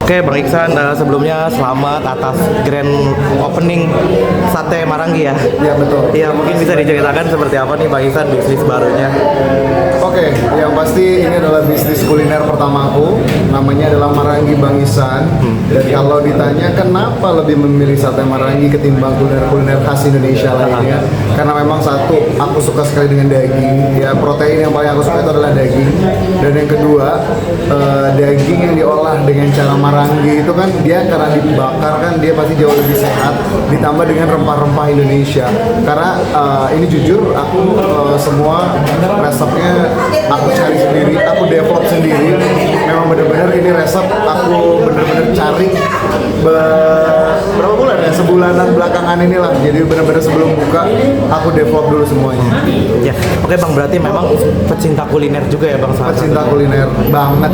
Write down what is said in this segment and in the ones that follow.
Oke, Bang Iksan, sebelumnya selamat atas grand opening Sate Maranggi ya. Iya betul. Iya, mungkin bisa diceritakan seperti apa nih Bang Iksan bisnis barunya? Oke, yang pasti ini adalah bisnis kuliner pertama aku. Namanya adalah Maranggi Bang Iksan. Dan kalau ditanya kenapa lebih memilih sate Maranggi ketimbang kuliner-kuliner khas Indonesia lainnya, karena memang satu, aku suka sekali dengan daging. Ya, protein yang paling aku suka itu adalah daging. Dan yang kedua, daging yang diolah dengan cara Maranggi itu kan dia karena dibakar kan dia pasti jauh lebih sehat, ditambah dengan rempah-rempah Indonesia. Karena ini jujur aku semua resepnya aku cari sendiri, aku develop sendiri. Memang benar-benar ini resep aku benar-benar cari berapa bulan ya, sebulanan belakangan inilah. Jadi benar-benar sebelum buka aku develop dulu semuanya. Ya, oke Bang, berarti memang pecinta kuliner juga ya Bang? Pecinta kuliner banget.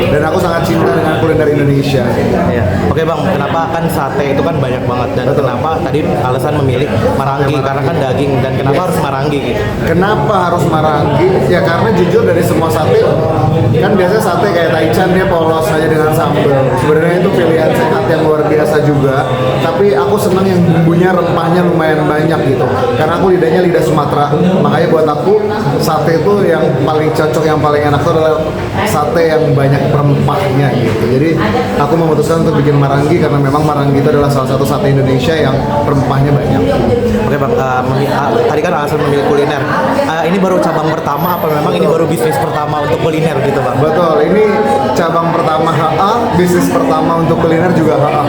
Dan aku sangat cinta dengan kuliner Indonesia. Ya. Oke Bang, kenapa kan sate itu kan banyak banget dan Betul. kenapa tadi alasan memilih Maranggi karena kan daging dan kenapa harus Maranggi gitu? Kenapa harus Maranggi? Ya karena jujur dari semua sate kan biasanya sate kayak taichan dia polos aja dengan sambal. Sebenarnya itu pilihan sehat yang luar biasa juga. Tapi aku senang yang bumbunya rempahnya lumayan banyak gitu. Karena aku lidahnya lidah Sumatera. Makanya buat aku sate itu yang paling cocok, yang paling enak itu adalah sate yang banyak rempahnya gitu. Jadi aku memutuskan untuk bikin Maranggi karena memang Maranggi itu adalah salah satu sate Indonesia yang rempahnya banyak. Oke Bang, tadi kan alasan memilih kuliner. Ini baru cabang pertama apa memang ini baru bisnis pertama untuk kuliner gitu Bang? Betul, ini cabang pertama HA, bisnis pertama untuk kuliner juga HA.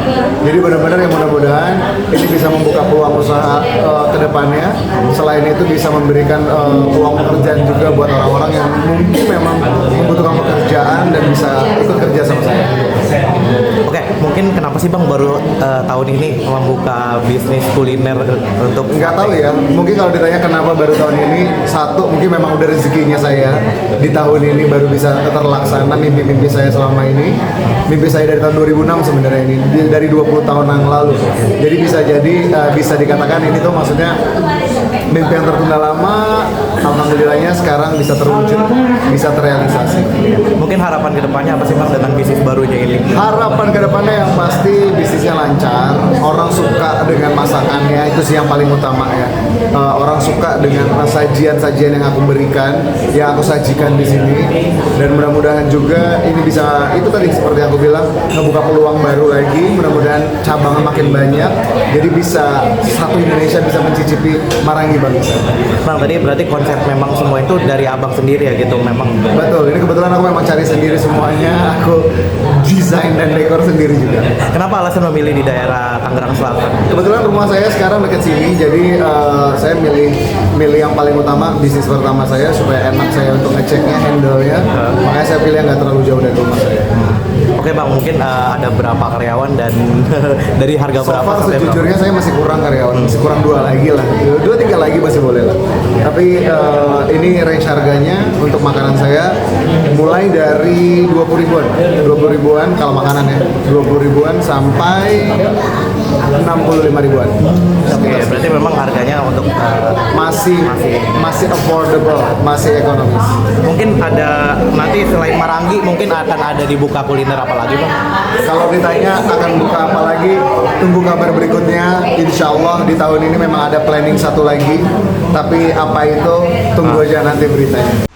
Jadi benar-benar yang mudah-mudahan ini bisa membuka peluang usaha ke depannya. Selain itu bisa memberikan peluang pekerjaan juga buat orang-orang yang mungkin memang membutuhkan pekerjaan dan bisa ikut kerja sama saya. Oke, mungkin kenapa sih Bang baru tahun ini membuka bisnis kuliner untuk Nggak tahu ya, mungkin kalau ditanya kenapa baru tahun ini, satu mungkin memang udah rezekinya saya di tahun ini baru bisa terlaksana mimpi-mimpi saya selama ini. Mimpi saya dari tahun 2006 sebenarnya ini, dari 20 tahun yang lalu. Jadi bisa dikatakan ini tuh maksudnya mimpi yang tertunda lama, alhamdulillahnya sekarang bisa terwujud, bisa terrealisasi. mungkin harapan kedepannya apa sih Bang dengan bisnis barunya ini? Harapan kedepannya yang pasti bisnisnya lancar, orang suka dengan masakannya, itu sih yang paling utama ya. Orang suka dengan sajian-sajian yang aku berikan, yang aku sajikan di sini, dan mudah-mudahan juga ini bisa, itu tadi seperti yang aku bilang, ngebuka peluang baru lagi, mudah-mudahan cabangnya makin banyak, jadi bisa satu Indonesia bisa mencicipi Maranggi Bang Iksan. Bang, tadi berarti konsep memang semua itu dari Abang sendiri ya gitu memang? Betul, ini kebetulan aku memang cari sendiri semuanya, aku desain dan dekor sendiri juga. Kenapa alasan memilih di daerah Tangerang Selatan? Kebetulan rumah saya sekarang dekat sini, jadi saya milih yang paling utama, bisnis pertama saya supaya enak saya untuk ngeceknya, handle-nya. Makanya saya pilih yang nggak terlalu jauh dari rumah saya. Oke Bang, mungkin ada berapa karyawan dan dari harga So berapa far sampai berapa? sejujurnya saya masih kurang karyawan, masih kurang 2 lagi lah, 2-3 lagi masih boleh lah. Tapi ini range harganya untuk makanan saya mulai dari 20 ribuan kalau makanan ya, 20 ribuan sampai 65 ribuan. Oke, berarti memang harganya untuk masih affordable, masih ekonomis. mungkin ada nanti selain Maranggi mungkin akan ada dibuka kuliner apa lagi Bang? Kalau ditanya akan buka apa lagi, tunggu kabar berikutnya. Insya Allah di tahun ini memang ada planning satu lagi, tapi apa itu tunggu aja nanti beritanya.